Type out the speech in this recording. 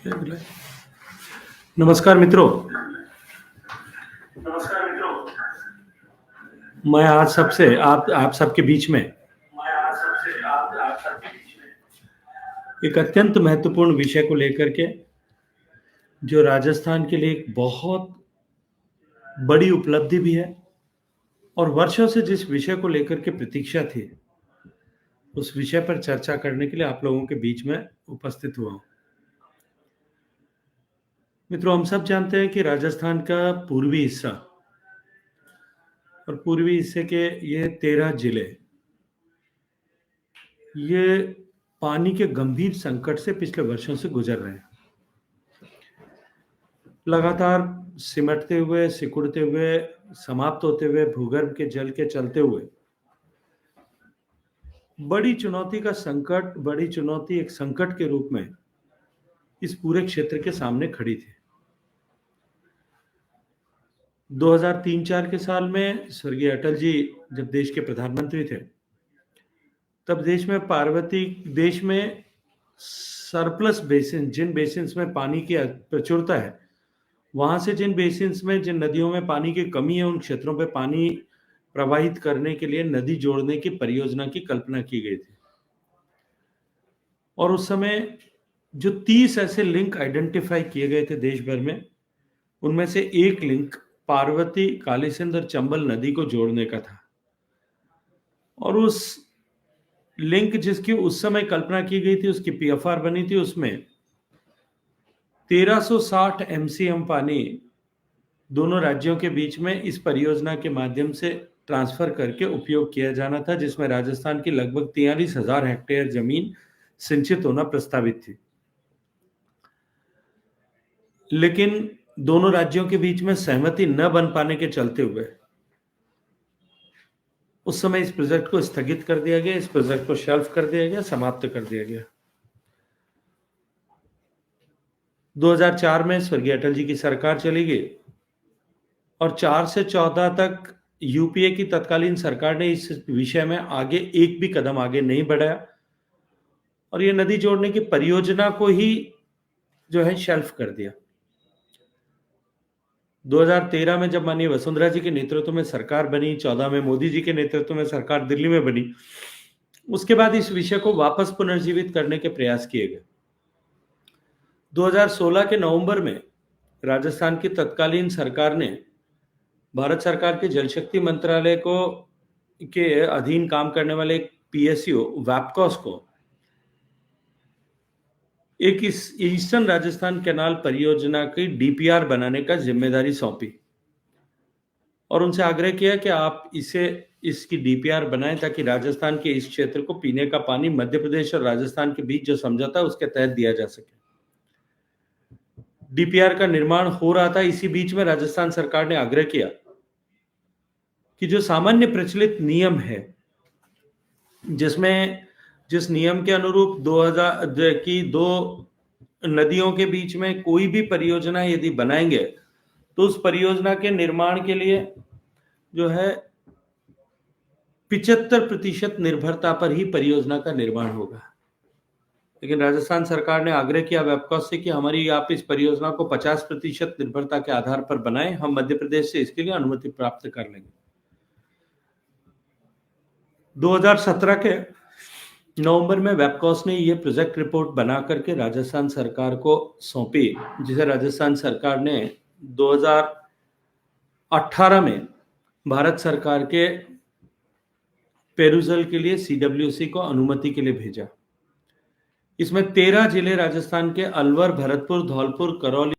नमस्कार मित्रों। नमस्कार मित्रों। मैं आज सबसे आप सबके बीच में मैं आज सबसे आप सबके बीच में एक अत्यंत महत्वपूर्ण विषय को लेकर के, जो राजस्थान के लिए एक बहुत बड़ी उपलब्धि भी है और वर्षों से जिस विषय को लेकर के प्रतीक्षा थी, उस विषय पर चर्चा करने के लिए आप लोगों के बीच में उपस्थित हुआ हूं। मित्रों, हम सब जानते हैं कि राजस्थान का पूर्वी हिस्सा और पूर्वी हिस्से के ये 13 जिले, ये पानी के गंभीर संकट से पिछले वर्षों से गुजर रहे हैं। लगातार सिमटते हुए, सिकुड़ते हुए, समाप्त होते हुए भूगर्भ के जल के चलते हुए बड़ी चुनौती एक संकट के रूप में इस पूरे क्षेत्र के सामने खड़ी थी। 2003-4 के साल में स्वर्गीय अटल जी जब देश के प्रधानमंत्री थे, तब देश में सरप्लस बेसिन, जिन बेसिन्स में पानी की प्रचुरता है, वहां से जिन नदियों में पानी की कमी है, उन क्षेत्रों पे पानी प्रवाहित करने के लिए नदी जोड़ने की परियोजना की कल्पना की गई थी। और उस समय जो 30 ऐसे लिंक आइडेंटिफाई किए गए थे देश भर में, उनमें से एक लिंक पार्वती, कालीसिंध और चंबल नदी को जोड़ने का था। और उस लिंक जिसकी उस समय कल्पना की गई थी, उसकी पीएफआर बनी थी, उसमें 1360 एमसीएम पानी दोनों राज्यों के बीच में इस परियोजना के माध्यम से ट्रांसफर करके उपयोग किया जाना था, जिसमें राजस्थान की लगभग 43,000 हेक्टेयर जमीन सिंचित होना प्रस्तावित थी। लेकिन दोनों राज्यों के बीच में सहमति न बन पाने के चलते हुए उस समय इस प्रोजेक्ट को स्थगित कर दिया गया, इस प्रोजेक्ट को शेल्फ कर दिया गया, समाप्त कर दिया गया। 2004 में स्वर्गीय अटल जी की सरकार चली गई और 4 से 14 तक यूपीए की तत्कालीन सरकार ने इस विषय में आगे एक भी कदम आगे नहीं बढ़ाया और ये नदी जोड़ने की परियोजना को ही जो है शेल्फ कर दिया। 2013 में जब माननीय वसुंधरा जी के नेतृत्व में सरकार बनी, 14 में मोदी जी के नेतृत्व में सरकार दिल्ली में बनी, उसके बाद इस विषय को वापस पुनर्जीवित करने के प्रयास किए गए। 2016 के नवंबर में राजस्थान की तत्कालीन सरकार ने भारत सरकार के जल शक्ति मंत्रालय के अधीन काम करने वाले एक पीएसयू वैपकॉस को एक ईस्टर्न राजस्थान कैनाल परियोजना की डीपीआर बनाने का जिम्मेदारी सौंपी और उनसे आग्रह किया कि आप इसकी डीपीआर बनाएं ताकि राजस्थान के इस क्षेत्र को पीने का पानी मध्य प्रदेश और राजस्थान के बीच जो समझौता है उसके तहत दिया जा सके। डीपीआर का निर्माण हो रहा था, इसी बीच में राजस्थान सरकार ने आग्रह किया कि जो सामान्य प्रचलित नियम है, जिस नियम के अनुरूप 2000 की दो नदियों के बीच में कोई भी परियोजना यदि बनाएंगे तो उस परियोजना के निर्माण के लिए जो है 75% निर्भरता पर ही परियोजना का निर्माण होगा। लेकिन राजस्थान सरकार ने आग्रह किया वैपकॉस से कि आप इस परियोजना को 50% निर्भरता के आधार पर बनाएं, हम मध्य प्रदेश से इसके लिए अनुमति प्राप्त कर लेंगे। 2017 के नवंबर में वैपकॉस ने यह प्रोजेक्ट रिपोर्ट बना करके राजस्थान सरकार को सौंपी, जिसे राजस्थान सरकार ने 2018 में भारत सरकार के पेरुजल के लिए सीडब्ल्यूसी को अनुमति के लिए भेजा। इसमें 13 जिले राजस्थान के अलवर, भरतपुर, धौलपुर, करौली